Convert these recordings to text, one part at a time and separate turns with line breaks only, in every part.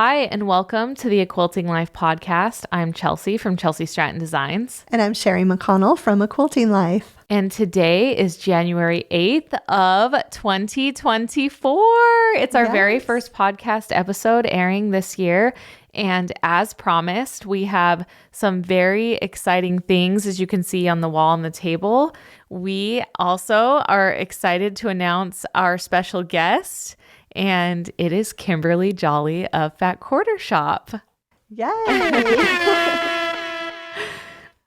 Hi, and welcome to the A Quilting Life podcast. I'm Chelsea from Chelsea Stratton Designs.
And I'm Sherry McConnell from A Quilting Life.
And today is January 8th of 2024. It's our very first podcast episode airing this year. And as promised, we have some very exciting things, as you can see on the wall on the table. We also are excited to announce our special guest, and it is Kimberly Jolly of Fat Quarter Shop.
Yay!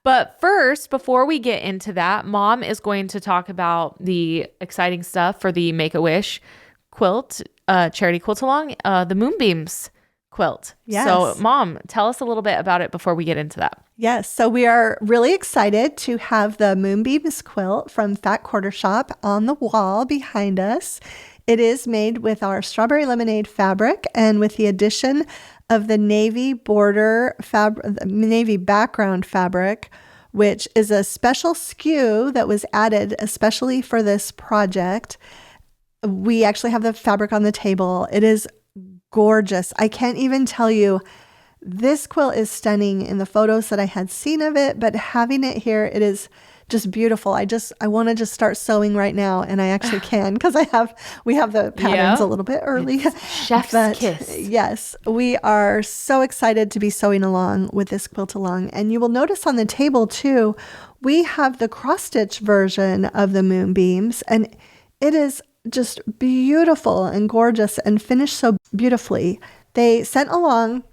But first, before we get into that, Mom is going to talk about the exciting stuff for the Make-A-Wish quilt, charity quilt-along, the Moonbeams Quilt.
Yes.
So, Mom, tell us a little bit about it before we get into that.
Yes, so we are really excited to have the Moonbeams Quilt from Fat Quarter Shop on the wall behind us. It is made with our strawberry lemonade fabric and with the addition of the navy border fabric, navy background fabric, which is a special SKU that was added especially for this project. We actually have the fabric on the table. It is gorgeous. I can't even tell you. This quilt is stunning in the photos that I had seen of it, but having it here, it is just beautiful. I want to just start sewing right now, and I actually can because we have the patterns a little bit early.
Chef's kiss.
Yes, we are so excited to be sewing along with this quilt along. And you will notice on the table too, we have the cross stitch version of the Moonbeams, and it is just beautiful and gorgeous and finished so beautifully. They sent along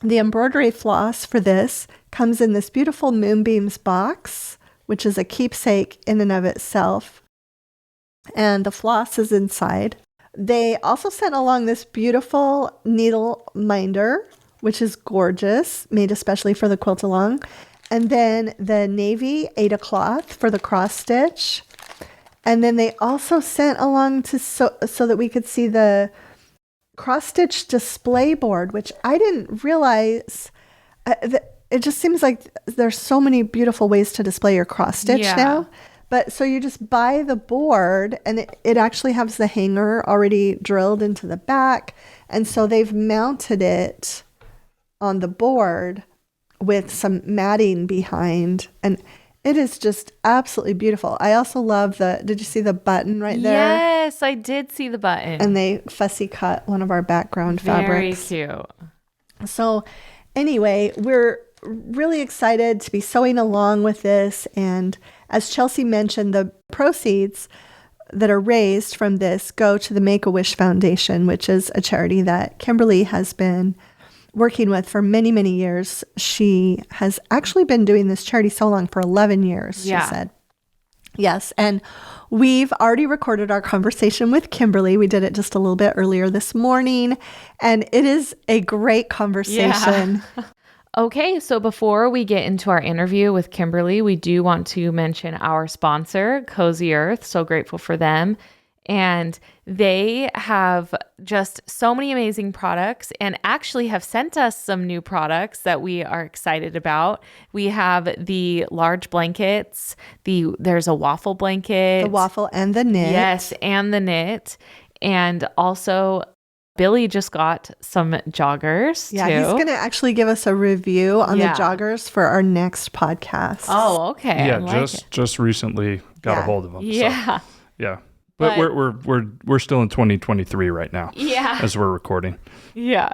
the embroidery floss for this, comes in this beautiful Moonbeams box, which is a keepsake in and of itself. And the floss is inside. They also sent along this beautiful needle minder, which is gorgeous, made especially for the quilt along. And then the navy Aida cloth for the cross stitch. And then they also sent along so that we could see the cross-stitch display board, which I didn't realize. It just seems like there's so many beautiful ways to display your cross-stitch now. But so you just buy the board, and it actually has the hanger already drilled into the back. And so they've mounted it on the board with some matting behind. And it is just absolutely beautiful. I also love did you see the button right there?
Yes, I did see the button.
And they fussy cut one of our background fabrics.
Very cute.
So anyway, we're really excited to be sewing along with this. And as Chelsea mentioned, the proceeds that are raised from this go to the Make-A-Wish Foundation, which is a charity that Kimberly has been working with for many, many years. She has actually been doing this charity so long, for 11 years, she said. Yes, and we've already recorded our conversation with Kimberly. We did it just a little bit earlier this morning, and it is a great conversation.
Yeah. Okay, so before we get into our interview with Kimberly, we do want to mention our sponsor, Cozy Earth. So grateful for them. And they have just so many amazing products, and actually have sent us some new products that we are excited about. We have the large blankets. There's a waffle blanket.
The waffle and the knit.
Yes, and the knit. And also, Billy just got some joggers,
Yeah,
too.
he's going to actually give us a review on the joggers for our next podcast.
Oh, okay.
Yeah, just recently got a hold of them.
Yeah.
So, yeah. But we're still in 2023 right now.
Yeah.
As we're recording.
Yeah.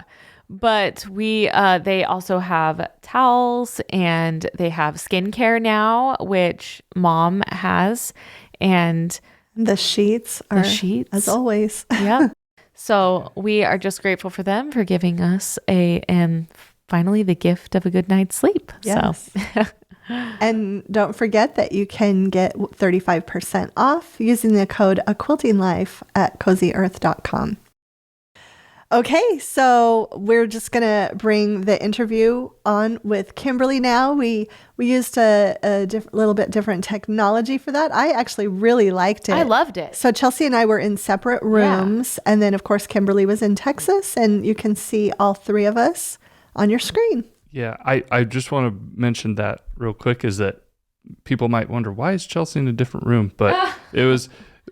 But they also have towels, and they have skincare now, which Mom has, and
the sheets are as always.
Yeah. So we are just grateful for them for giving us and finally the gift of a good night's sleep.
Yes. So. And don't forget that you can get 35% off using the code AQuiltingLife at cozyearth.com. Okay, so we're just going to bring the interview on with Kimberly now. We used a little bit different technology for that. I actually really liked it.
I loved it.
So Chelsea and I were in separate rooms, and then, of course, Kimberly was in Texas, and you can see all three of us on your screen.
Yeah, I just want to mention that real quick, is that people might wonder, why is Chelsea in a different room? But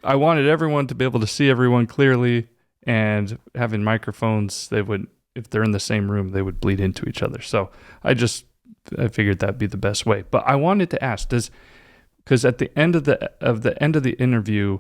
I wanted everyone to be able to see everyone clearly, and having microphones, they would if they're in the same room, they would bleed into each other. So I figured that'd be the best way. But I wanted to ask, because at the end of the interview,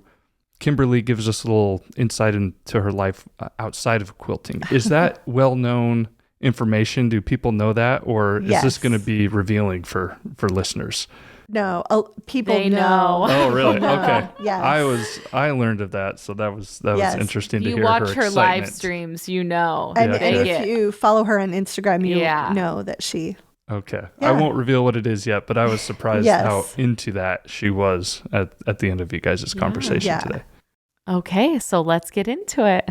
Kimberly gives us a little insight into her life outside of quilting. Is that well-known information? Do people know that, or is this going to be revealing for listeners?
No, people
They
know.
Oh, really? Okay.
Yes.
I learned of that, so that was
Yes.
interesting to
You
hear
watch
her
her live
excitement.
streams, you know.
And,
Yeah,
and
okay.
if you follow her on Instagram, you
Yeah.
know that she...
Okay.
Yeah.
I won't reveal what it is yet, but I was surprised
Yes.
how into that she was at the end of you guys' conversation
Yeah.
today.
Okay, so let's get into it.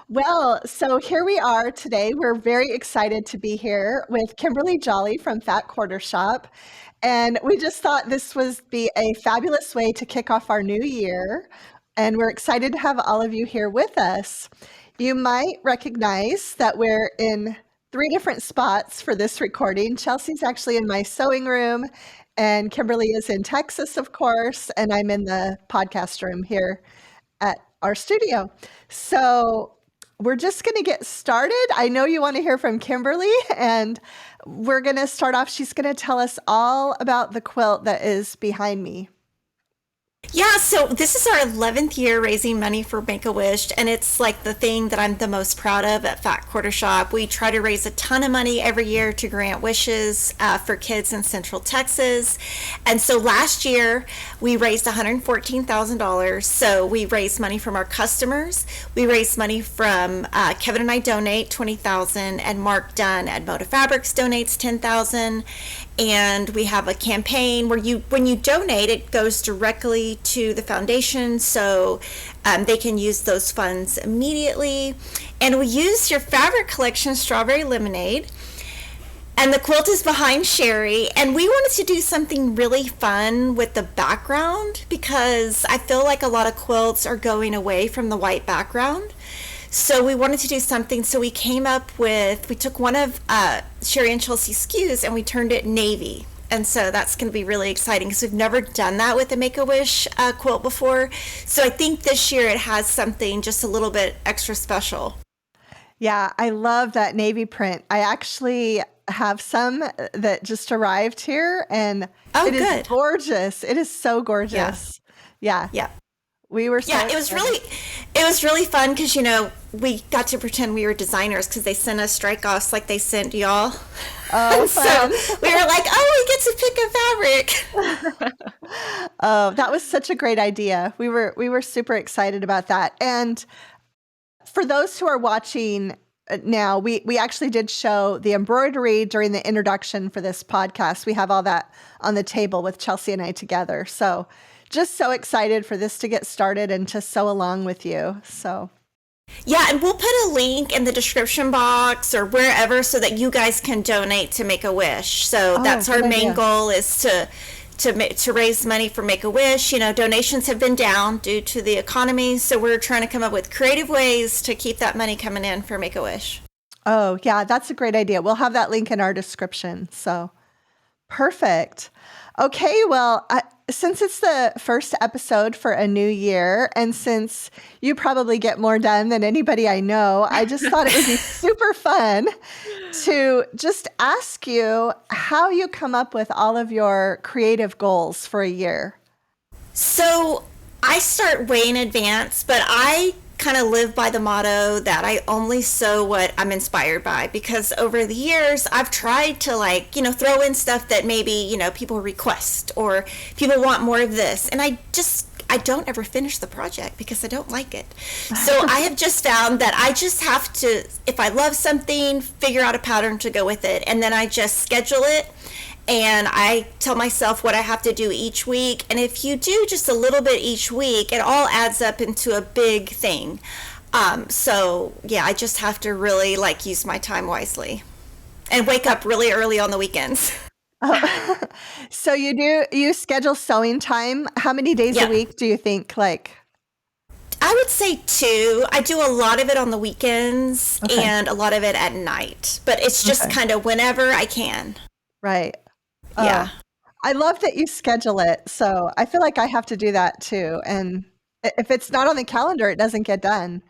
Well, so here we are today. We're very excited to be here with Kimberly Jolly from Fat Quarter Shop. And we just thought this would be a fabulous way to kick off our new year. And we're excited to have all of you here with us. You might recognize that we're in 3 different spots for this recording. Chelsea's actually in my sewing room, and Kimberly is in Texas, of course, and I'm in the podcast room here at our studio. So we're just going to get started. I know you want to hear from Kimberly, and we're going to start off. She's going to tell us all about the quilt that is behind me.
Yeah, so this is our 11th year raising money for Make-A-Wish, and it's like the thing that I'm the most proud of at Fat Quarter Shop. We try to raise a ton of money every year to grant wishes for kids in Central Texas. And so last year we raised $114,000. So we raised money from our customers. We raised money from Kevin and I donate $20,000, and Mark Dunn at Moda Fabrics donates $10,000. And we have a campaign where when you donate, it goes directly to the foundation, so they can use those funds immediately. And we use your fabric collection, Strawberry Lemonade. And the quilt is behind Sherry. And we wanted to do something really fun with the background, because I feel like a lot of quilts are going away from the white background. So we wanted to do something, so we took one of Sherry and Chelsea's SKUs and we turned it navy. And so that's going to be really exciting, because we've never done that with a Make-A-Wish quilt before. So I think this year it has something just a little bit extra special.
Yeah, I love that navy print. I actually have some that just arrived here, and it is
good.
gorgeous. It is so gorgeous. Yeah. We were so
it was really fun, because we got to pretend we were designers, because they sent us strike-offs like they sent y'all.
Oh, fun.
So we were like, we get to pick a fabric.
Oh, that was such a great idea. We were super excited about that. And for those who are watching now, we actually did show the embroidery during the introduction for this podcast. We have all that on the table with Chelsea and I together. So just so excited for this to get started and to sew along with you. So
yeah, and we'll put a link in the description box or wherever so that you guys can donate to Make-A-Wish. So that's our main goal, is to raise money for Make-A-Wish. Donations have been down due to the economy, so we're trying to come up with creative ways to keep that money coming in for Make-A-Wish.
Oh, yeah, that's a great idea. We'll have that link in our description. So perfect. Okay, well, since it's the first episode for a new year, and since you probably get more done than anybody I know, I just thought it would be super fun to just ask you how you come up with all of your creative goals for a year.
So I start way in advance, but I kind of live by the motto that I only sew what I'm inspired by, because over the years I've tried to throw in stuff that maybe people request or people want more of this, and I don't ever finish the project because I don't like it. So I have just found that I just have to, if I love something, figure out a pattern to go with it, and then I just schedule it. And I tell myself what I have to do each week. And if you do just a little bit each week, it all adds up into a big thing. So yeah, I just have to really use my time wisely and wake up really early on the weekends.
So you schedule sewing time. How many days a week do you think? I
would say 2. I do a lot of it on the weekends and a lot of it at night, but it's just kind of whenever I can.
Right.
Yeah.
I love that you schedule it. So I feel like I have to do that too. And if it's not on the calendar, it doesn't get done.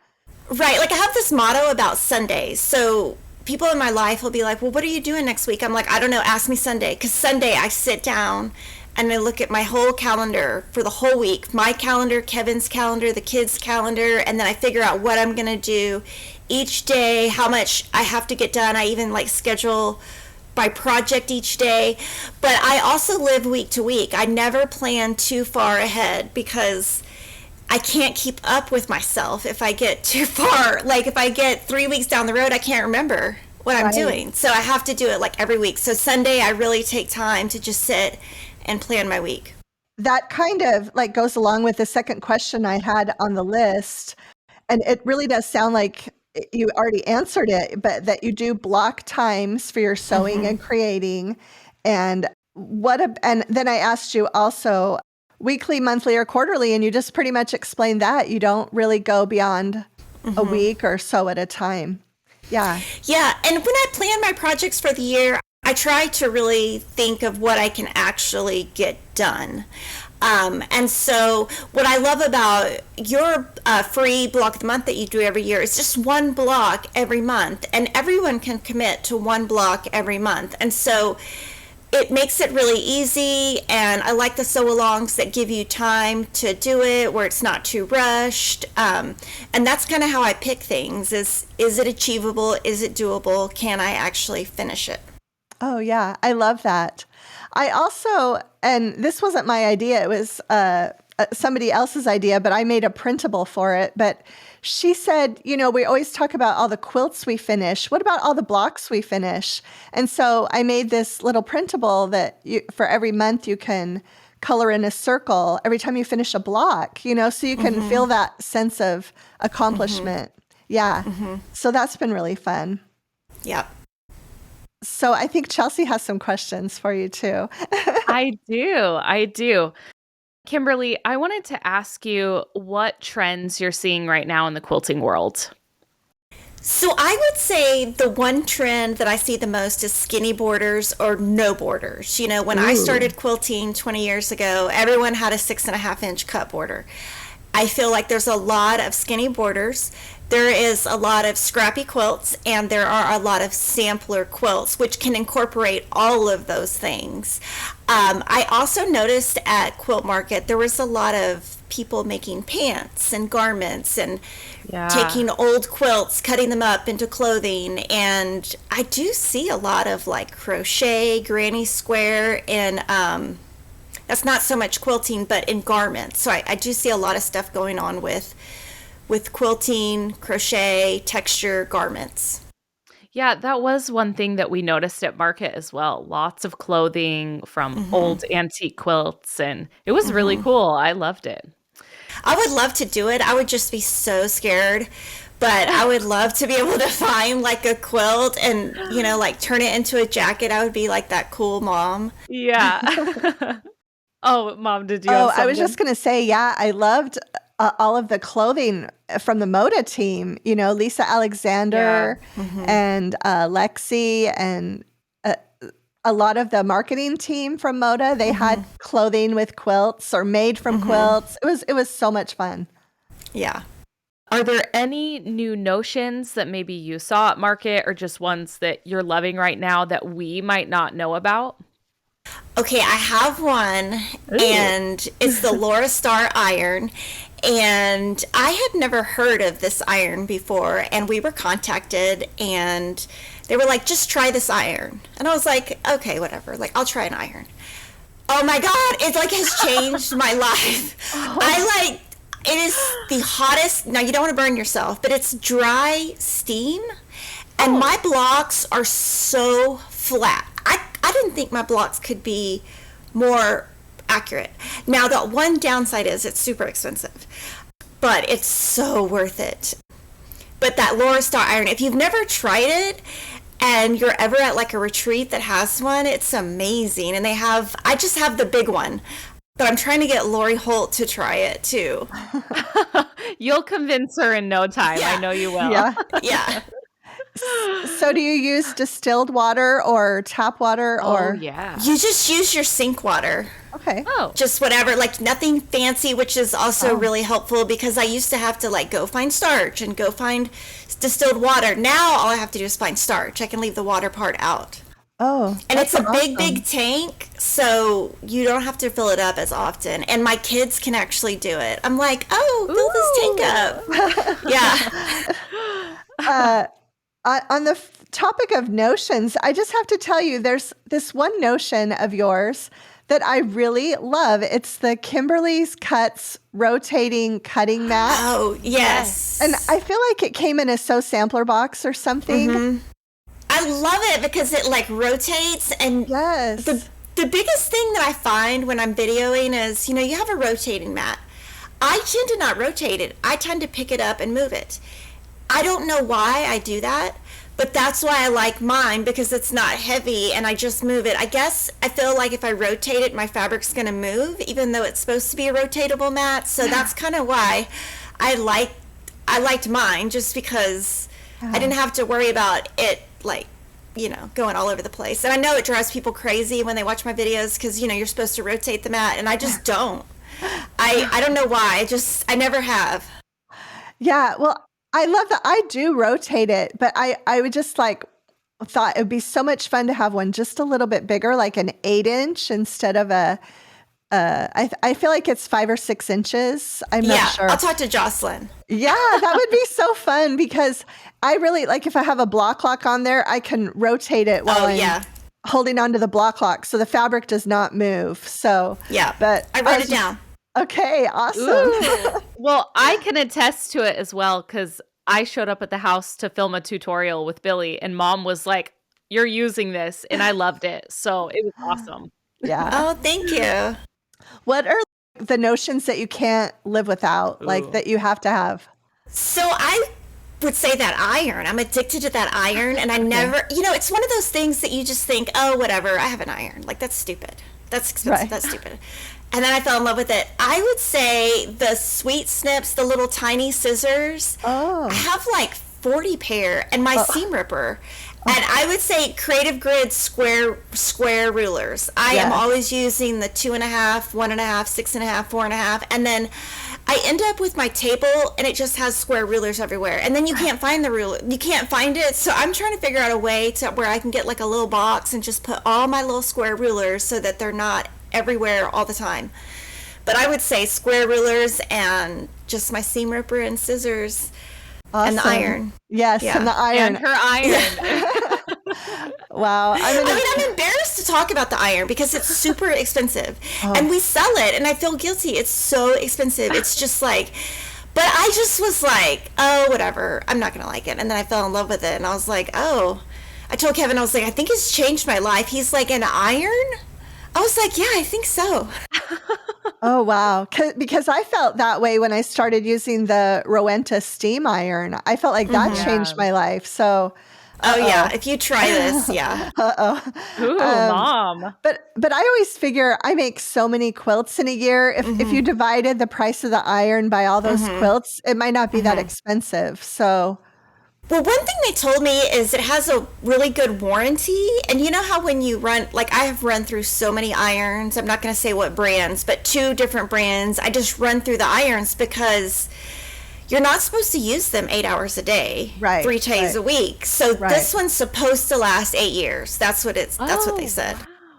Right. Like I have this motto about Sundays. So people in my life will be like, well, what are you doing next week? I'm like, I don't know. Ask me Sunday. Because Sunday I sit down and I look at my whole calendar for the whole week, my calendar, Kevin's calendar, the kids' calendar, and then I figure out what I'm going to do each day, how much I have to get done. I even like schedule by project each day. But I also live week to week. I never plan too far ahead because I can't keep up with myself if I get too far. Like if I get 3 weeks down the road, I can't remember what I'm doing. So I have to do it like every week. So Sunday, I really take time to just sit and plan my week.
That kind of like goes along with the second question I had on the list. And it really does sound like you already answered it, but that you do block times for your sewing and creating. And and then I asked you also weekly, monthly, or quarterly, and you just pretty much explained that. You don't really go beyond a week or so at a time. Yeah.
Yeah. And when I plan my projects for the year, I try to really think of what I can actually get done. And so what I love about your free block of the month that you do every year is just one block every month, and everyone can commit to one block every month. And so it makes it really easy, and I like the sew-alongs that give you time to do it where it's not too rushed. And that's kind of how I pick things is it achievable? Is it doable? Can I actually finish it?
Oh, yeah. I love that. I also, and this wasn't my idea, it was somebody else's idea, but I made a printable for it. But she said, we always talk about all the quilts we finish. What about all the blocks we finish? And so I made this little printable that for every month you can color in a circle every time you finish a block, so you can feel that sense of accomplishment. Yeah. So that's been really fun.
Yep.
So I think Chelsea has some questions for you too.
I do. Kimberly, I wanted to ask you what trends you're seeing right now in the quilting world.
So I would say the one trend that I see the most is skinny borders or no borders. When I started quilting 20 years ago, everyone had a 6.5-inch cut border. I feel like there's a lot of skinny borders. There is a lot of scrappy quilts, and there are a lot of sampler quilts, which can incorporate all of those things. I also noticed at Quilt Market, there was a lot of people making pants and garments and taking old quilts, cutting them up into clothing. And I do see a lot of like crochet, granny square, and that's not so much quilting, but in garments. So I do see a lot of stuff going on with quilting, crochet, texture, garments.
Yeah, that was one thing that we noticed at Market as well. Lots of clothing from old antique quilts, and it was really cool. I loved it.
I would love to do it. I would just be so scared, but I would love to be able to find like a quilt and, like turn it into a jacket. I would be like that cool mom.
Yeah. Oh, Mom, did you have something?
I was just going to say, yeah, I loved all of the clothing from the Moda team, Lisa Alexander and Lexi and a lot of the marketing team from Moda. They had clothing with quilts or made from quilts. It was so much fun.
Yeah.
Are there any new notions that maybe you saw at Market or just ones that you're loving right now that we might not know about?
Okay, I have one, and it's the Laura Star iron. And I had never heard of this iron before, and we were contacted, and they were like, just try this iron. And I was like, okay, whatever. Like, I'll try an iron. Oh my God, it like has changed my life. It is the hottest. Now, you don't want to burn yourself, but it's dry steam, and my blocks are so flat. I didn't think my blocks could be more accurate. Now, the one downside is it's super expensive, but it's so worth it. But that Laura Star iron, if you've never tried it and you're ever at like a retreat that has one, it's amazing. And I just have the big one, but I'm trying to get Lori Holt to try it too.
You'll convince her in no time.
Yeah.
I know you will.
Yeah.
Yeah.
So do you use distilled water or tap water or?
Yeah.
You just use your sink water.
Okay.
Oh.
Just whatever, like nothing fancy, which is also really helpful because I used to have to like go find starch and go find distilled water. Now all I have to do is find starch. I can leave the water part out.
Oh.
And it's a
awesome.
big tank, so you don't have to fill it up as often. And my kids can actually do it. I'm like, oh, fill this tank up. Yeah.
On the topic of notions, I just have to tell you, there's this one notion of yours that I really love. It's the Kimberly's Cuts rotating cutting mat.
Oh, yes.
And I feel like it came in a Sew Sampler box or something.
Mm-hmm. I love it because it like rotates. And
Yes.
the biggest thing that I find when I'm videoing is, you have a rotating mat. I tend to not rotate it. I tend to pick it up and move it. I don't know why I do that, but that's why I like mine, because it's not heavy and I just move it. I guess I feel like if I rotate it, my fabric's going to move, even though it's supposed to be a rotatable mat. So that's kind of why I liked mine, just because I didn't have to worry about it, like, going all over the place. And I know it drives people crazy when they watch my videos because, you're supposed to rotate the mat, and I just don't. I don't know why. I never have.
Yeah. Well, I love that. I do rotate it, but I would just thought it would be so much fun to have one just a little bit bigger, like an 8-inch instead of I feel like it's 5 or 6 inches. I'm not sure.
I'll talk to Jocelyn.
Yeah, that would be so fun because I really like, if I have a block lock on there, I can rotate it while I'm holding onto the block lock so the fabric does not move. So
yeah,
but
I wrote it down.
Okay, awesome.
Well, I can attest to it as well because I showed up at the house to film a tutorial with Billy, and Mom was like, "You're using this," and I loved it. So it was awesome.
Yeah.
Oh, thank you.
What are the notions that you can't live without, like that you have to have?
So I would say that iron. I'm addicted to that iron, and I never, it's one of those things that you just think, oh, whatever, I have an iron. Like, that's stupid. That's expensive.
Right.
That's stupid. And then I fell in love with it. I would say the sweet snips, the little tiny scissors.
Oh.
I have like 40 pair, and my seam ripper. And I would say Creative Grid square rulers. I am always using the 2.5, 1.5, 6.5, 4.5, and then I end up with my table and it just has square rulers everywhere. And then you can't find the ruler. You can't find it. So I'm trying to figure out a way to where I can get like a little box and just put all my little square rulers so that they're not everywhere all the time. But I would say square rulers and just my seam ripper and scissors.
Awesome.
And the iron.
Yes, and the iron.
And her iron.
Wow.
I'm embarrassed to talk about the iron because it's super expensive. And we sell it, and I feel guilty. It's so expensive. It's just like, but I just was like, oh, whatever. I'm not going to like it. And then I fell in love with it, and I was like, oh. I told Kevin, I was like, I think it's changed my life. He's like, an iron? I was like, yeah, I think so.
Oh, wow. Because I felt that way when I started using the Rowenta steam iron. I felt like that changed my life. So,
yeah, if you try this, yeah.
Ooh, Mom.
But I always figure I make so many quilts in a year. If you divided the price of the iron by all those quilts, it might not be that expensive. So,
well, one thing they told me is it has a really good warranty. And you know how when you run, like I have run through so many irons, I'm not going to say what brands, but 2 different brands. I just run through the irons because you're not supposed to use them 8 hours a day, 3 days a week. So this one's supposed to last 8 years. That's what that's what they said.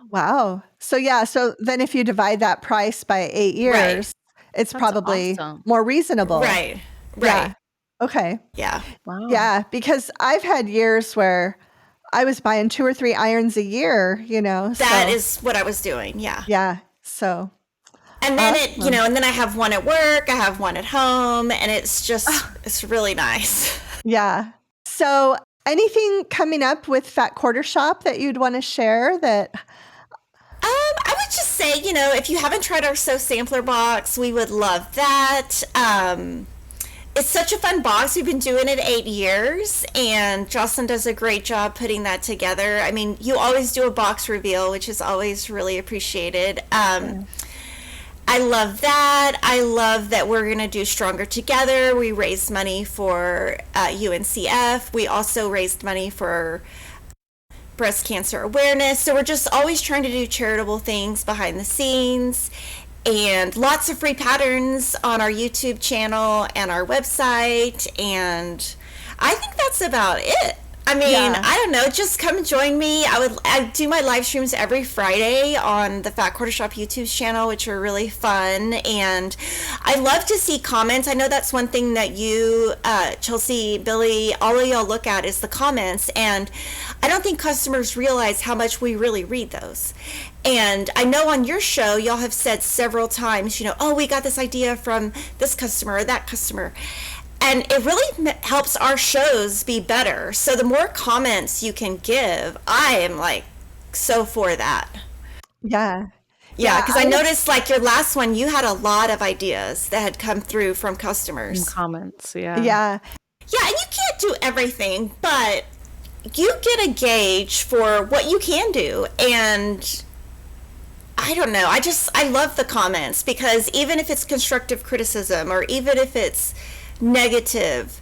Wow. So yeah. So then if you divide that price by 8 years, it's probably more reasonable.
Right.
Yeah. Okay.
Yeah.
Wow.
Yeah. Because I've had years where I was buying 2 or 3 irons a year,
That is what I was doing. Yeah.
Yeah. So.
And then and then I have one at work, I have one at home, and it's just, it's really nice.
Yeah. So anything coming up with Fat Quarter Shop that you'd want to share that?
I would just say, if you haven't tried our Sew Sampler box, we would love that. It's such a fun box. We've been doing it 8 years, and Jocelyn does a great job putting that together. I mean, you always do a box reveal, which is always really appreciated. I love that. I love that we're going to do Stronger Together. We raised money for UNCF. We also raised money for breast cancer awareness. So we're just always trying to do charitable things behind the scenes, and lots of free patterns on our YouTube channel and our website. And I think that's about it. I mean, I don't know, just come join me. I do my live streams every Friday on the Fat Quarter Shop YouTube channel, which are really fun. And I love to see comments. I know that's one thing that you, Chelsea, Billy, all of y'all look at is the comments. And I don't think customers realize how much we really read those. And I know on your show, y'all have said several times, oh, we got this idea from this customer or that customer. And it really helps our shows be better. So the more comments you can give, I am like so for that.
Yeah.
Yeah, because I noticed like your last one, you had a lot of ideas that had come through from customers.
And comments, yeah.
Yeah.
Yeah, and you can't do everything, but you get a gauge for what you can do. And I don't know, I love the comments, because even if it's constructive criticism or even if it's negative,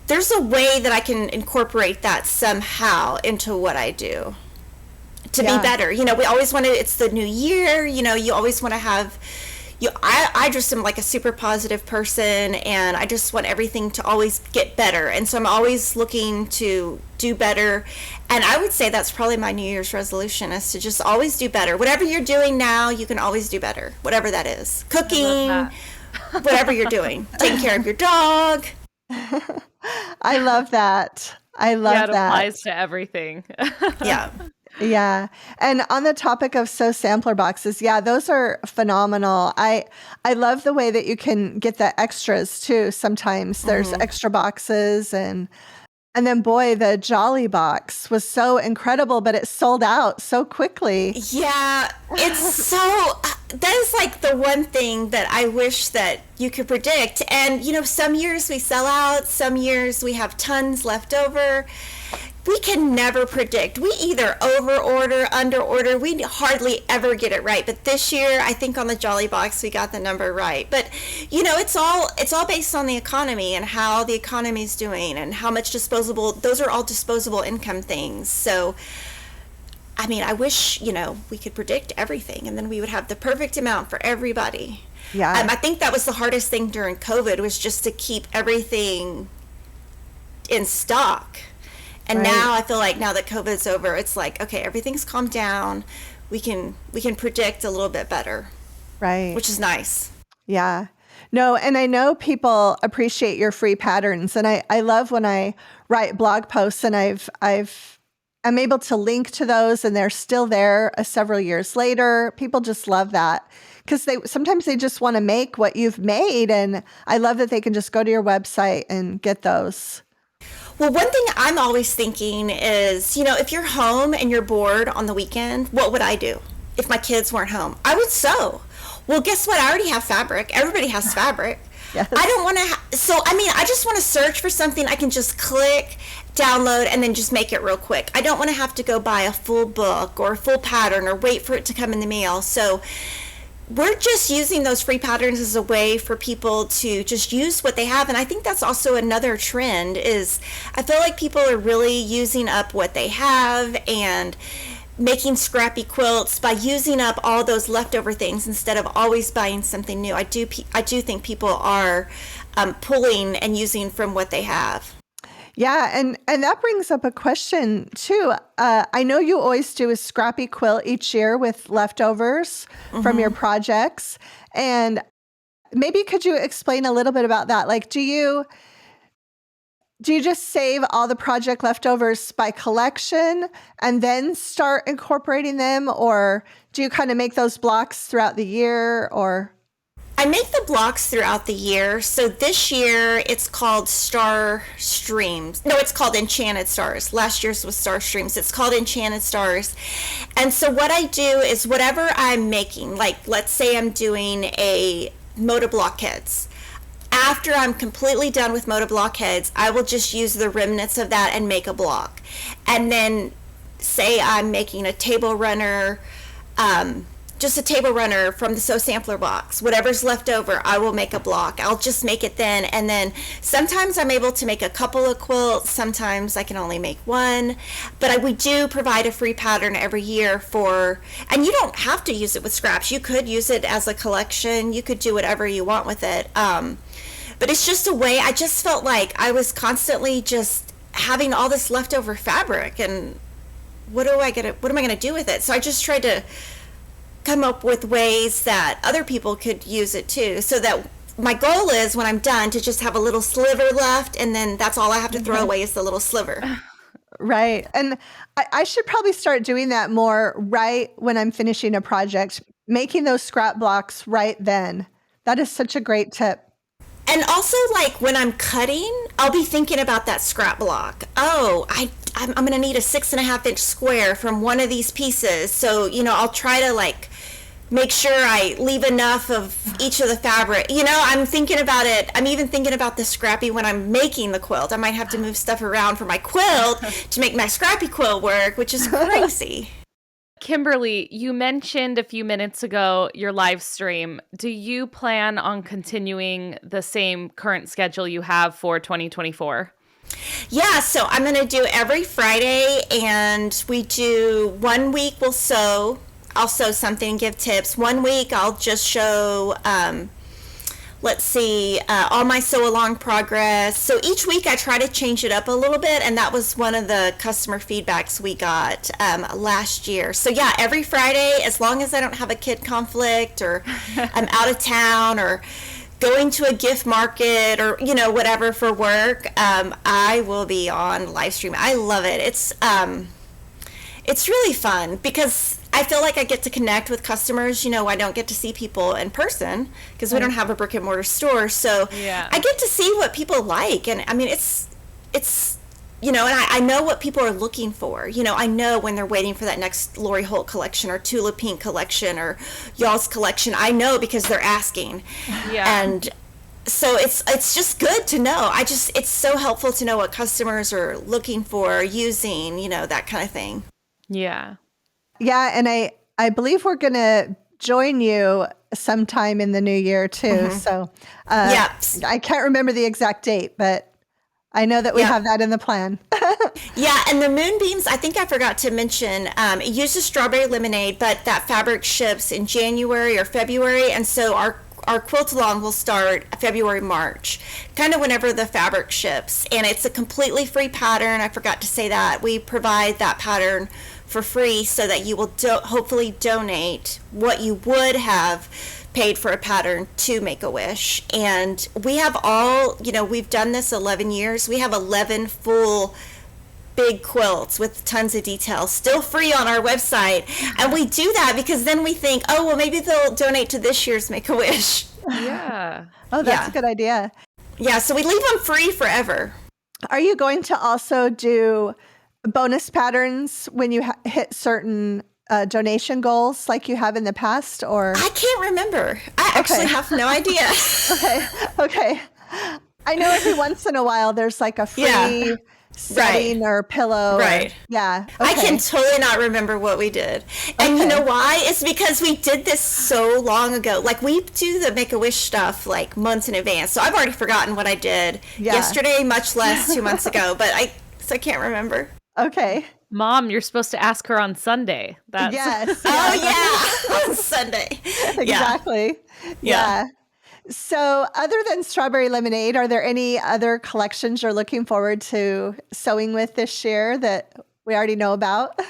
there's a way that I can incorporate that somehow into what I do to be better. We always want to, it's the new year, you always want to have, I just am like a super positive person, and I just want everything to always get better. And so I'm always looking to do better. And I would say that's probably my New Year's resolution, is to just always do better. Whatever you're doing now, you can always do better, whatever that is. Cooking, whatever you're doing, taking care of your dog.
I love that. I love that.
It applies to everything.
Yeah.
Yeah. And on the topic of sew sampler boxes, those are phenomenal. I love the way that you can get the extras too. Sometimes there's extra boxes, and then boy, the Jolly box was so incredible, but it sold out so quickly.
Yeah, it's so, that is like the one thing that I wish that you could predict. And, some years we sell out, some years we have tons left over. We can never predict. We either over order, under order. We hardly ever get it right. But this year, I think on the Jolly box, we got the number right. But it's all based on the economy and how the economy is doing and how much disposable. Those are all disposable income things. So, I mean, I wish we could predict everything, and then we would have the perfect amount for everybody.
Yeah.
I think that was the hardest thing during COVID, was just to keep everything in stock. And now I feel like now that COVID's over, it's like, okay, everything's calmed down. We can predict a little bit better.
Right.
Which is nice.
Yeah. No, and I know people appreciate your free patterns. And I love when I write blog posts and I'm able to link to those, and they're still there several years later. People just love that, because sometimes they just want to make what you've made. And I love that they can just go to your website and get those.
Well, one thing I'm always thinking is, if you're home and you're bored on the weekend, what would I do if my kids weren't home? I would sew. Well, guess what? I already have fabric. Everybody has fabric.
Yes.
I don't want to, I just want to search for something I can just click, download, and then just make it real quick. I don't want to have to go buy a full book or a full pattern or wait for it to come in the mail. So we're just using those free patterns as a way for people to just use what they have. And I think that's also another trend, is I feel like people are really using up what they have and making scrappy quilts by using up all those leftover things instead of always buying something new. I do think people are pulling and using from what they have.
Yeah, and that brings up a question too. I know you always do a scrappy quilt each year with leftovers from your projects, and maybe could you explain a little bit about that? Like, do you just save all the project leftovers by collection and then start incorporating them, or do you kind of make those blocks throughout the year, or?
I make the blocks throughout the year. So this year it's called Star Streams. No, it's called Enchanted Stars. Last year's was Star Streams. It's called Enchanted Stars. And so what I do is whatever I'm making, like let's say I'm doing a Moda blockheads. After I'm completely done with Moda blockheads, I will just use the remnants of that and make a block. And then say I'm making a table runner, just a table runner from the Sew Sampler box. Whatever's left over, I will make a block. I'll just make it then. And then sometimes I'm able to make a couple of quilts. Sometimes I can only make one. But we do provide a free pattern every year and you don't have to use it with scraps. You could use it as a collection. You could do whatever you want with it. But it's just a way. I just felt like I was constantly just having all this leftover fabric, and what am I gonna do with it? So I just tried to come up with ways that other people could use it too, so that my goal is when I'm done to just have a little sliver left, and then that's all I have to throw away is the little sliver.
Right. And I should probably start doing that more right when I'm finishing a project, making those scrap blocks right then. That is such a great tip.
And also, like, when I'm cutting, I'll be thinking about that scrap block. Oh, I'm going to need a 6.5-inch square from one of these pieces. So, I'll try to, like, make sure I leave enough of each of the fabric. I'm thinking about it. I'm even thinking about the Scrappy when I'm making the quilt. I might have to move stuff around for my quilt to make my Scrappy quilt work, which is crazy.
Kimberly, you mentioned a few minutes ago your live stream. Do you plan on continuing the same current schedule you have for 2024?
Yeah, so I'm going to do every Friday, and we do 1 week we'll sew. I'll sew something and give tips. 1 week I'll just show, all my sew along progress. So each week I try to change it up a little bit, and that was one of the customer feedbacks we got last year. So yeah, every Friday, as long as I don't have a kid conflict, or I'm out of town, or going to a gift market, or whatever for work, I will be on live stream. I love it. It's really fun because I feel like I get to connect with customers. I don't get to see people in person because we don't have a brick and mortar store. So
yeah.
I get to see what people like. And I mean, it's and I know what people are looking for. I know when they're waiting for that next Lori Holt collection or Tula Pink collection or y'all's collection. I know because they're asking.
Yeah.
And so it's just good to know. It's so helpful to know what customers are looking for, using, that kind of thing.
Yeah.
Yeah. And I believe we're going to join you sometime in the new year too.
Mm-hmm.
So
Yep.
I can't remember the exact date, but I know that we have that in the plan.
Yeah, and the Moonbeams, I think I forgot to mention, it uses strawberry lemonade, but that fabric ships in January or February, and so our quilt along will start February, March, kind of whenever the fabric ships, and it's a completely free pattern. I forgot to say that. We provide that pattern for free so that you will hopefully donate what you would have paid for a pattern to Make-A-Wish. And we have we've done this 11 years. We have 11 full big quilts with tons of details still free on our website. And we do that because then we think, oh, well, maybe they'll donate to this year's Make-A-Wish.
Yeah.
Oh, that's a good idea.
Yeah, so we leave them free forever.
Are you going to also do bonus patterns when you hit certain donation goals like you have in the past, or?
I can't remember. I actually have no idea.
Okay. I know every once in a while there's like a free setting or pillow.
Right.
Okay.
I can totally not remember what we did. And you know why? It's because we did this so long ago. Like, we do the Make-A-Wish stuff like months in advance. So I've already forgotten what I did yesterday, much less 2 months ago, but I can't remember.
Okay.
Mom, you're supposed to ask her on Sunday.
Yes.
Oh, yeah. On Sunday.
Exactly. Yeah. So other than Strawberry Lemonade, are there any other collections you're looking forward to sewing with this year that we already know about?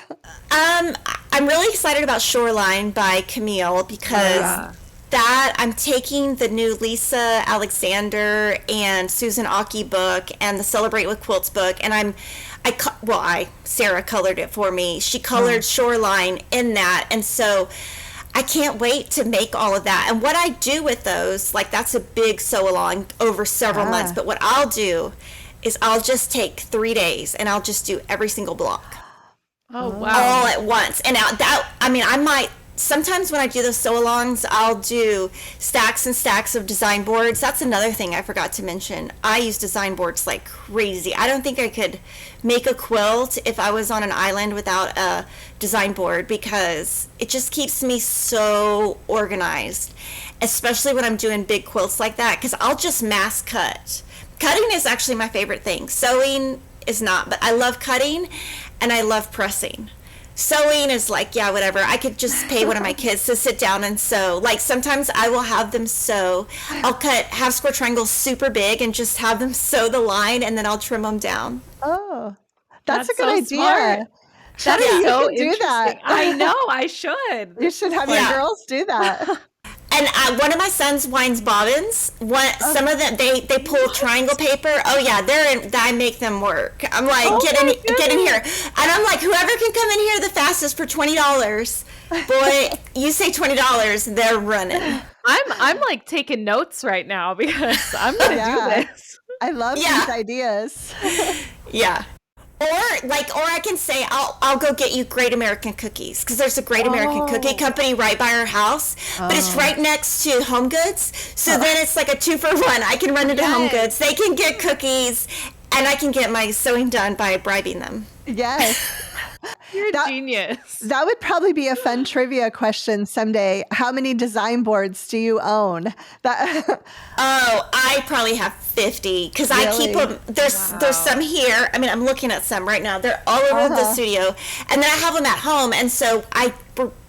I'm really excited about Shoreline by Camille because that I'm taking the new Lisa Alexander and Susan Aki book and the Celebrate with Quilts book, and Sarah colored it for me. She colored Shoreline in that, and so I can't wait to make all of that. And what I do with those, like, that's a big sew along over several months, but what I'll do is I'll just take 3 days and I'll just do every single block.
Oh, wow.
All at once. And now I might sometimes when I do those sew-alongs, I'll do stacks and stacks of design boards. That's another thing I forgot to mention. I use design boards like crazy. I don't think I could make a quilt if I was on an island without a design board, because it just keeps me so organized, especially when I'm doing big quilts like that, because I'll just mass cut. Cutting is actually my favorite thing. Sewing is not, but I love cutting and I love pressing. Sewing is like, yeah, whatever. I could just pay one of my kids to sit down and sew. Like sometimes I will have them sew. I'll cut half square triangles super big and just have them sew the line, and then I'll trim them down.
Oh, that's a good
so
idea.
smart. That
Yeah,
is
you
so
can do
interesting.
that.
I know. I should.
You should have your girls do that.
And one of my sons winds bobbins. Some of them they pull triangle paper. Oh yeah, I make them work. I'm like, get in here, and I'm like, whoever can come in here the fastest for $20. Boy, you say $20, they're running.
I'm like taking notes right now because I'm gonna do this.
I love these ideas.
Yeah. Or I can say I'll go get you Great American Cookies, because there's a Great American Cookie Company right by our house, but it's right next to Home Goods. So then it's like a 2-for-1. I can run into Home Goods. They can get cookies, and I can get my sewing done by bribing them.
Yes.
You're a genius.
That would probably be a fun trivia question someday. How many design boards do you own?
I probably have 50, because I keep them. There's some here. I mean, I'm looking at some right now. They're all over the studio, and then I have them at home. And so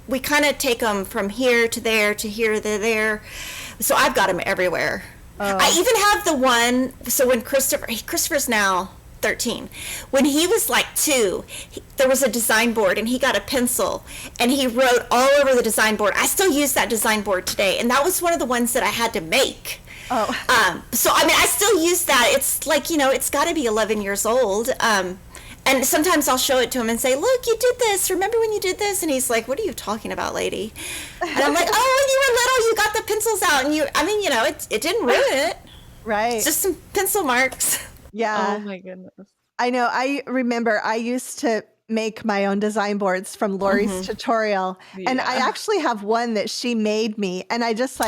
we kind of take them from here to there to here to there. So I've got them everywhere. I even have the one. So when Christopher's now 13. When he was like 2, there was a design board, and he got a pencil and he wrote all over the design board. I still use that design board today, and that was one of the ones that I had to make. So I mean, I still use that. It's like, it's got to be 11 years old. And sometimes I'll show it to him and say, look, you did this. Remember when you did this? And he's like, what are you talking about, lady? And I'm like, oh, when you were little, you got the pencils out, and it didn't ruin it.
Right.
It's just some pencil marks.
Yeah.
Oh my goodness.
I know. I remember I used to make my own design boards from Lori's tutorial. And I actually have one that she made me. And I just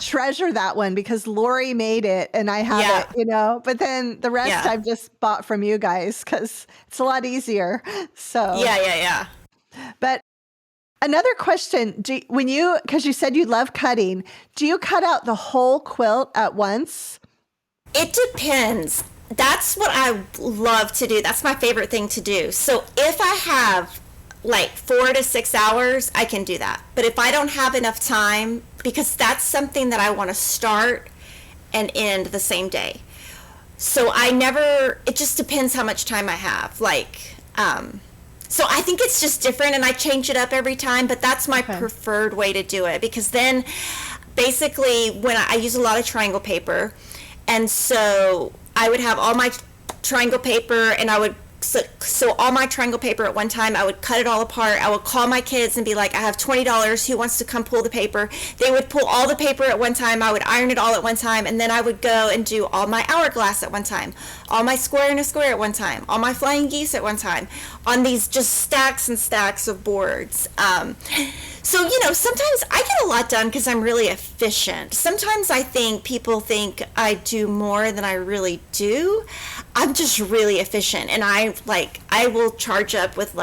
treasure that one because Lori made it and I have it, But then the rest I've just bought from you guys because it's a lot easier. So
Yeah.
But another question, because you said you love cutting, do you cut out the whole quilt at once?
It depends. That's what I love to do. That's my favorite thing to do. So if I have like 4 to 6 hours, I can do that. But if I don't have enough time, because that's something that I want to start and end the same day. So it just depends how much time I have. So I think it's just different, and I change it up every time, but that's my preferred way to do it, because then basically when I use a lot of triangle paper, and so I would have all my triangle paper, and I would so all my triangle paper at one time, I would cut it all apart. I would call my kids and be like, I have $20. Who wants to come pull the paper? They would pull all the paper at one time. I would iron it all at one time. And then I would go and do all my hourglass at one time, all my square and a square at one time, all my flying geese at one time, on these just stacks and stacks of boards. So, sometimes I get a lot done because I'm really efficient. Sometimes I think people think I do more than I really do. I'm just really efficient, and I will charge up with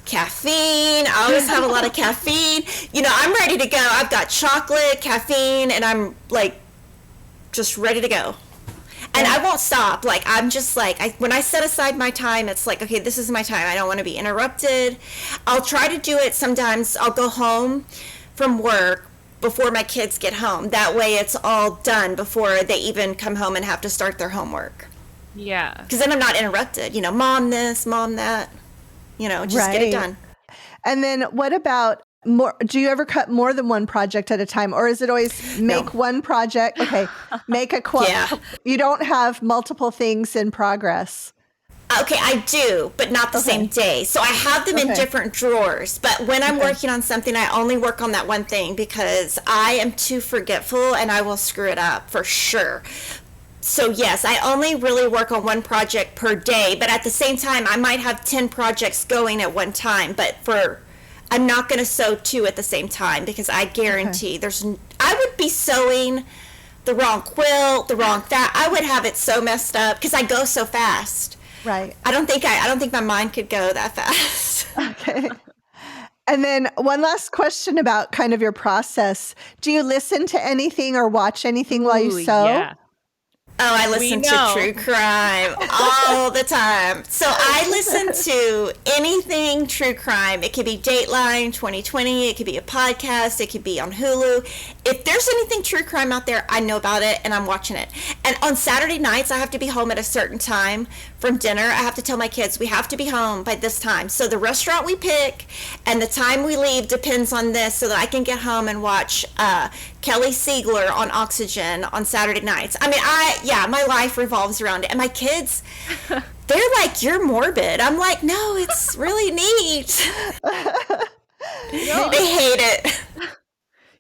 caffeine. I always have a lot of caffeine. I'm ready to go. I've got chocolate, caffeine, and I'm just ready to go. And I won't stop. I'm just when I set aside my time, it's okay, this is my time. I don't want to be interrupted. I'll try to do it sometimes. I'll go home from work before my kids get home. That way it's all done before they even come home and have to start their homework.
Yeah.
Because then I'm not interrupted. Mom this, mom that. Just get it done.
And then what about more? Do you ever cut more than one project at a time? Or is it always make one project? Okay, make a quilt.
Yeah.
You don't have multiple things in progress.
Okay, I do, but not the same day. So I have them in different drawers. But when I'm working on something, I only work on that one thing because I am too forgetful and I will screw it up for sure. So yes, I only really work on one project per day, but at the same time, I might have 10 projects going at one time. But for I'm not going to sew 2 at the same time because I guarantee I would be sewing the wrong quilt, the wrong I would have it so messed up because I go so fast.
Right.
I don't think my mind could go that fast.
Okay. And then one last question about kind of your process. Do you listen to anything or watch anything while you sew?
Yeah.
Oh, I listen to true crime all the time. So I listen to anything true crime. It could be Dateline 2020. It could be a podcast. It could be on Hulu. If there's anything true crime out there, I know about it and I'm watching it. And on Saturday nights, I have to be home at a certain time from dinner. I have to tell my kids we have to be home by this time. So the restaurant we pick and the time we leave depends on this so that I can get home and watch Kelly Siegler on Oxygen on Saturday nights. I mean, my life revolves around it. And my kids, they're like, you're morbid. I'm like, no, it's really neat. They hate it.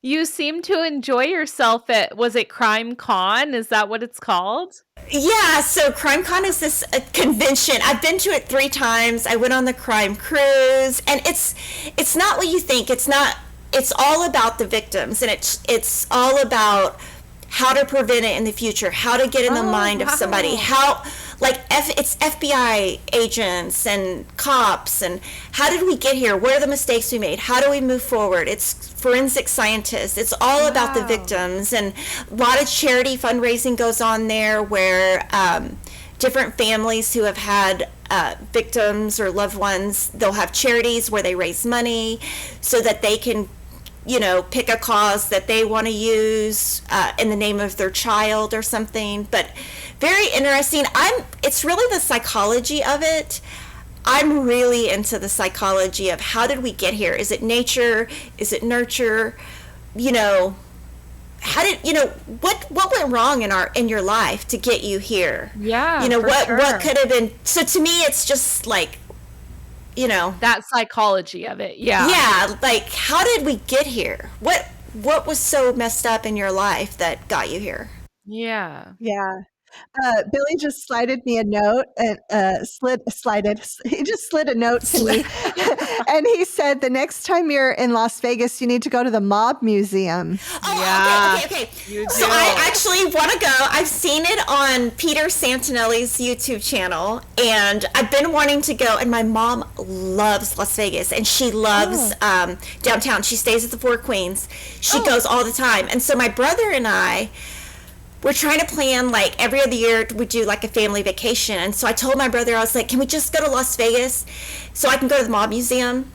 You seem to enjoy yourself at, was it Crime Con? Is that what it's called?
Yeah, so Crime Con is this convention. I've been to it 3 times. I went on the crime cruise, and it's not what you think. It's all about the victims, and it's all about how to prevent it in the future, how to get in the mind of somebody, how, like, it's FBI agents and cops, and how did we get here? What are the mistakes we made? How do we move forward? It's forensic scientists. It's all about the victims, and a lot of charity fundraising goes on there where different families who have had victims or loved ones, they'll have charities where they raise money so that they can pick a cause that they want to use in the name of their child or something. But very interesting. It's really the psychology of it. I'm really into the psychology of how did we get here? Is it nature? Is it nurture? How did what went wrong in your life to get you here?
Yeah.
What could have been. So to me, it's just like,
that psychology of it.
Yeah, like, how did we get here? What was so messed up in your life that got you here?
Yeah.
Billy just slided me a note and he just slid a note to me. And he said, the next time you're in Las Vegas, you need to go to the Mob Museum.
Oh,
Yeah.
okay. So I actually want to go. I've seen it on Peter Santinelli's YouTube channel, and I've been wanting to go, and my mom loves Las Vegas, and she loves downtown. She stays at the Four Queens. She goes all the time. And so my brother and I, we're trying to plan, like, every other year we do like a family vacation. And so I told my brother, I was like, can we just go to Las Vegas so I can go to the Mob Museum?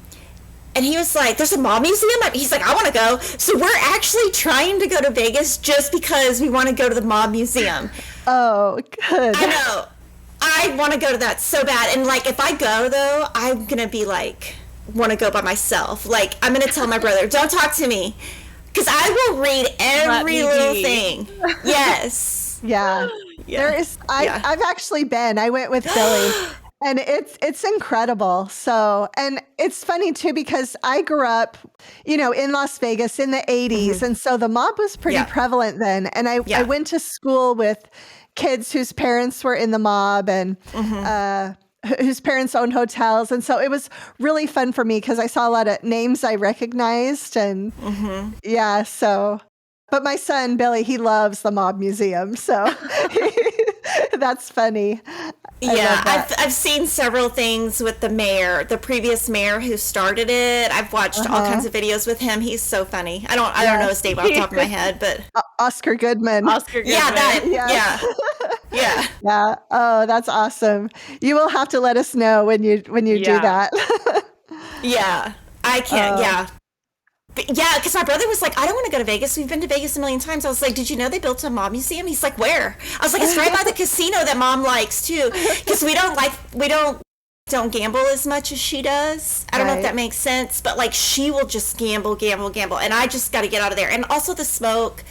And he was like, there's a Mob Museum? He's like, I want to go. So we're actually trying to go to Vegas just because we want to go to the Mob Museum.
Oh, good.
I know. I want to go to that so bad. And, like, if I go, though, I'm going to be like, want to go by myself. Like, I'm going to tell my brother, don't talk to me. Because I will read every little thing. Yes.
Yeah. I've actually been. I went with Billy, and it's incredible. So, and it's funny too because I grew up, in Las Vegas in the 80s, and so the mob was pretty prevalent then. And I went to school with kids whose parents were in the mob and whose parents owned hotels. And so it was really fun for me because I saw a lot of names I recognized. And but my son, Billy, he loves the Mob Museum. So that's funny.
I've seen several things with the previous mayor who started it. I've watched all kinds of videos with him. He's so funny. I don't know his name off the top of my head, but
Oscar Goodman.
Yeah.
Oh, that's awesome. You will have to let us know when you do that.
Yeah, I can. But because my brother was like, I don't want to go to Vegas. We've been to Vegas a million times. I was like, did you know they built a Mob Museum? He's like, where? I was like, it's right by the casino that Mom likes too, because we don't gamble as much as she does. I don't know if that makes sense, but like she will just gamble, and I just got to get out of there. And also the smoke.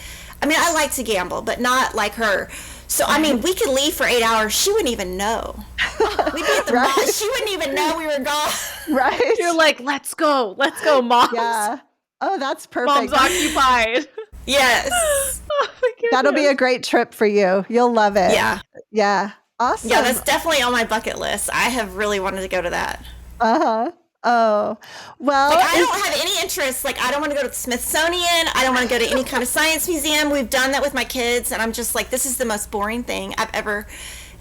I mean, I like to gamble, but not like her. So, I mean, we could leave for 8 hours. She wouldn't even know. We'd be at the mall. She wouldn't even know we were gone.
Right.
You're like, let's go, Moms.
Yeah. Oh, that's perfect.
Mom's occupied.
Yes.
Oh my goodness.
That'll be a great trip for you. You'll love it. Yeah. Awesome.
Yeah, that's definitely on my bucket list. I have really wanted to go to that.
Oh, well,
Like, I don't have any interest. Like, I don't want to go to the Smithsonian. I don't want to go to any kind of science museum. We've done that with my kids, and I'm just like, this is the most boring thing I've ever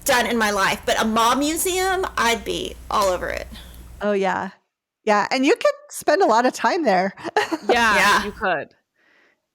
done in my life. But a mob museum, I'd be all over it.
oh yeah. Yeah. And you could spend a lot of time there.
Yeah, you could.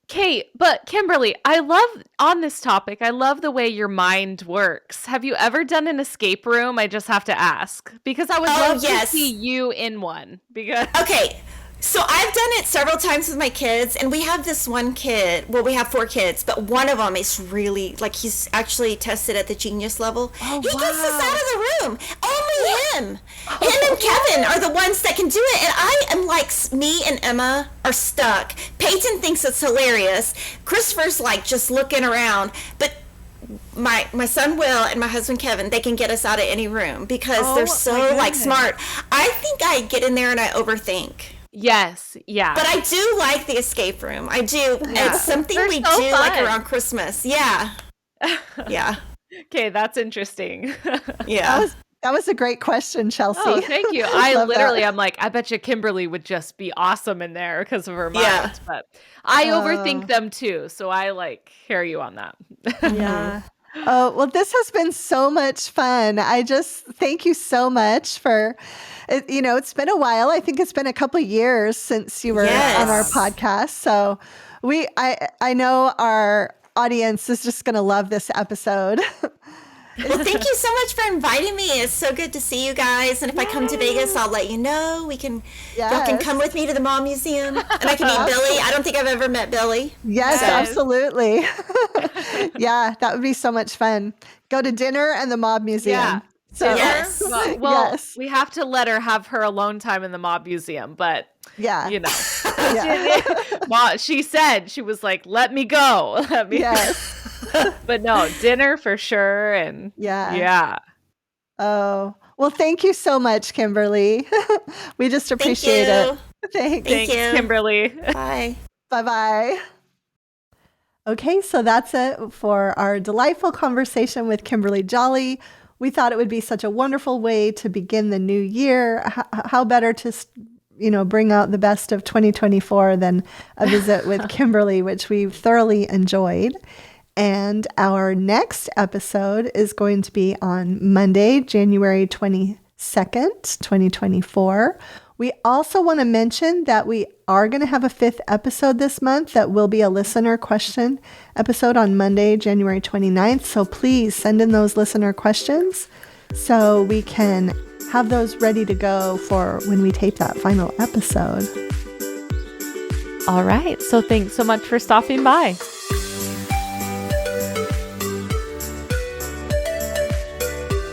Kate, but Kimberly, on this topic, I love the way your mind works. Have you ever done an escape room? I just have to ask because I would love to see you in one. Because
Okay, so I've done it several times with my kids, and we have this one kid. Well, we have 4 kids, but one of them is really, like, he's actually tested at the genius level.
Oh,
He
wow.
gets us out of the room. Only him. Him and Kevin are the ones that can do it, and I am like, me and Emma are stuck. Peyton thinks it's hilarious. Christopher's like just looking around, but my son Will and my husband Kevin, they can get us out of any room because they're so like smart. I think I get in there and I overthink.
yes, yeah.
But I do like the escape room. I do.
Yeah.
It's something
They're
we
so
do like
fun.
around Christmas. Yeah. Yeah.
Okay, that's interesting.
Yeah.
That was a great question, Chelsea.
Oh, thank you. I
Love
literally,
that.
I'm like, I bet you Kimberly would just be awesome in there because of her mind.
Yeah.
But I overthink them too. So I like hear you on that.
Yeah. Oh, well, this has been so much fun. I just thank you so much for it. It's been a while. I think it's been a couple of years since you were on our
Yes.
podcast. So I know our audience is just going to love this episode.
Well, thank you so much for inviting me. It's so good to see you guys. And if I come to Vegas, I'll let you know. Y'all can
Yes.
come with me to the Mall Museum, and I can meet Billy. I don't think I've ever met Billy.
Yes,
Yes.
absolutely. Yeah, that would be so much fun. Go to dinner and the Mob Museum.
Yeah.
So,
Yes.
Well,
yes.
we have to let her have her alone time in the mob museum, but
Yeah.
yeah. She said, she was like, let me go. Let me.
Yes.
But no, dinner for sure. And
Yeah. Oh, well, thank you so much, Kimberly. We just appreciate it. Thanks.
Thank you.
Kimberly.
Bye.
Bye-bye. Okay, so that's it for our delightful conversation with Kimberly Jolly. We thought it would be such a wonderful way to begin the new year. How better to, bring out the best of 2024 than a visit with Kimberly, which we've thoroughly enjoyed. And our next episode is going to be on Monday, January 22nd, 2024. We also want to mention that we are going to have a 5th episode this month that will be a listener question episode on Monday, January 29th. So please send in those listener questions so we can have those ready to go for when we tape that final episode.
All right. So thanks so much for stopping by.